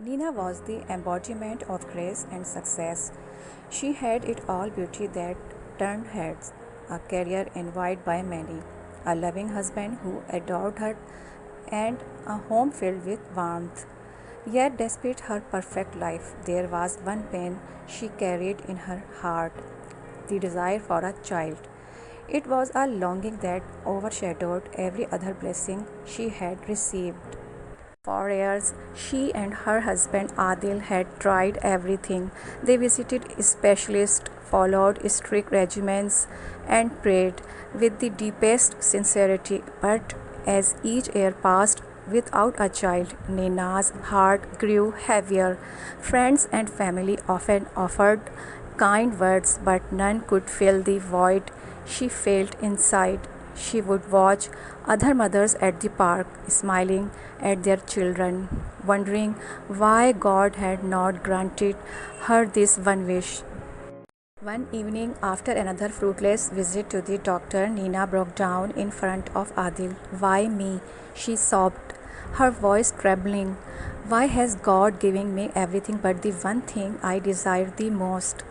Nina was the embodiment of grace and success. She had it all: beauty that turned heads, a career envied by many, a loving husband who adored her, and a home filled with warmth. Yet, despite her perfect life, there was one pain she carried in her heart: the desire for a child. It was a longing that overshadowed every other blessing she had received. For years, she and her husband Adil had tried everything. They visited specialists, followed strict regimens, and prayed with the deepest sincerity. But as each year passed without a child, Nina's heart grew heavier. Friends and family often offered kind words, but none could fill the void she felt inside. She would watch other mothers at the park, smiling at their children, wondering why God had not granted her this one wish. One evening, after another fruitless visit to the doctor, Nina broke down in front of Adil. "Why me?" she sobbed, her voice trembling. "Why has God given me everything but the one thing I desire the most?"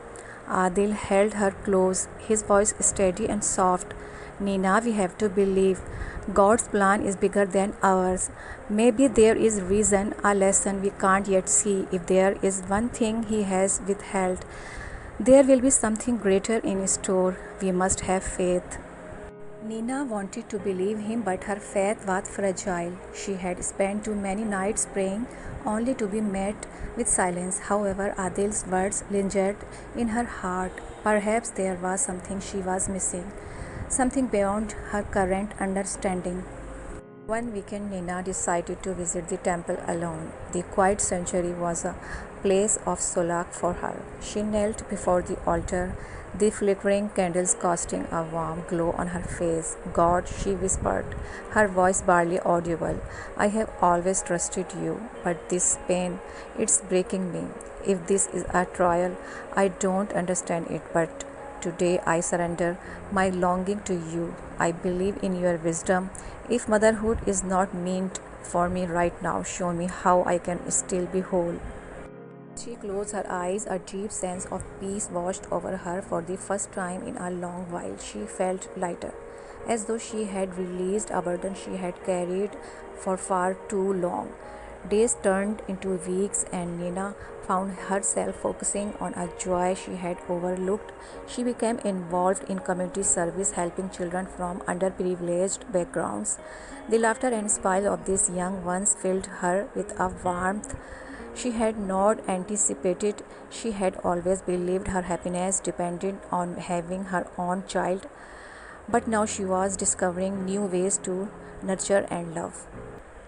Adil held her close, his voice steady and soft. "Nina, we have to believe. God's plan is bigger than ours. Maybe there is reason, a lesson we can't yet see. If there is one thing He has withheld, there will be something greater in store. We must have faith." Nina wanted to believe him, but her faith was fragile. She had spent too many nights praying, only to be met with silence. However, Adil's words lingered in her heart. Perhaps there was something she was missing, something beyond her current understanding. One weekend, Nina decided to visit the temple alone. The quiet sanctuary was a place of solace for her. She knelt before the altar, the flickering candles casting a warm glow on her face. "God," she whispered, her voice barely audible, "I have always trusted you, but this pain, it's breaking me. If this is a trial, I don't understand it, but today I surrender my longing to you. I believe in your wisdom. If motherhood is not meant for me right now, show me how I can still be whole." She closed her eyes. A deep sense of peace washed over her. For the first time in a long while, she felt lighter, as though she had released a burden she had carried for far too long. Days turned into weeks, and Nina found herself focusing on a joy she had overlooked. She became involved in community service, helping children from underprivileged backgrounds. The laughter and smile of these young ones filled her with a warmth she had not anticipated. She had always believed her happiness depended on having her own child, but now she was discovering new ways to nurture and love.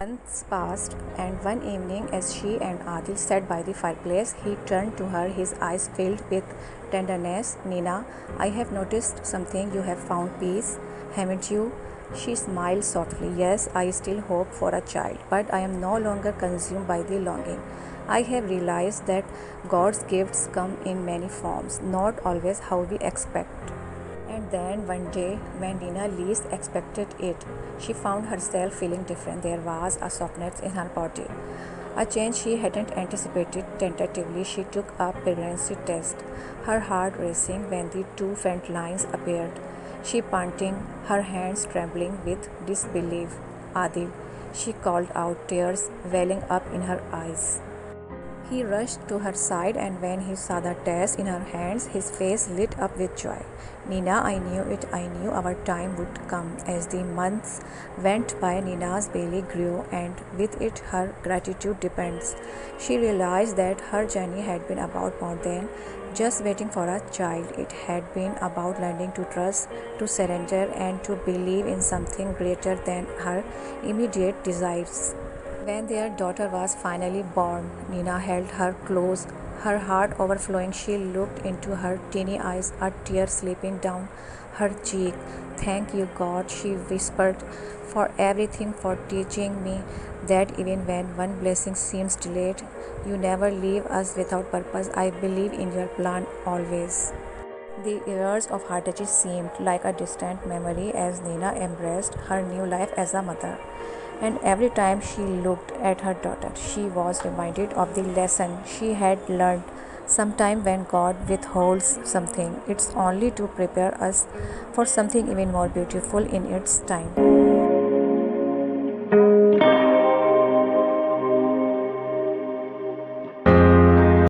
Months passed, and one evening, as she and Adil sat by the fireplace, he turned to her, his eyes filled with tenderness. "Nina, I have noticed something. You have found peace, haven't you?" She smiled softly. "Yes, I still hope for a child, but I am no longer consumed by the longing. I have realized that God's gifts come in many forms, not always how we expect." And then one day, when Nina least expected it, she found herself feeling different. There was a softness in her body, a change she hadn't anticipated. Tentatively, she took a pregnancy test, her heart racing when the two faint lines appeared. She panting, her hands trembling with disbelief. "Adil," she called out, tears welling up in her eyes. He rushed to her side, and when he saw the test in her hands, his face lit up with joy. "Nina, I knew it. I knew our time would come." As the months went by, Nina's belly grew, and with it her gratitude deepened. She realized that her journey had been about more than just waiting for a child. It had been about learning to trust, to surrender, and to believe in something greater than her immediate desires. When their daughter was finally born, Nina held her close, her heart overflowing. She looked into her teeny eyes, a tear slipping down her cheek. "Thank you, God," she whispered, "for everything, for teaching me that even when one blessing seems delayed, you never leave us without purpose. I believe in your plan always." The years of heartache seemed like a distant memory as Nina embraced her new life as a mother. And every time she looked at her daughter, she was reminded of the lesson she had learned. Sometime when God withholds something, it's only to prepare us for something even more beautiful in its time.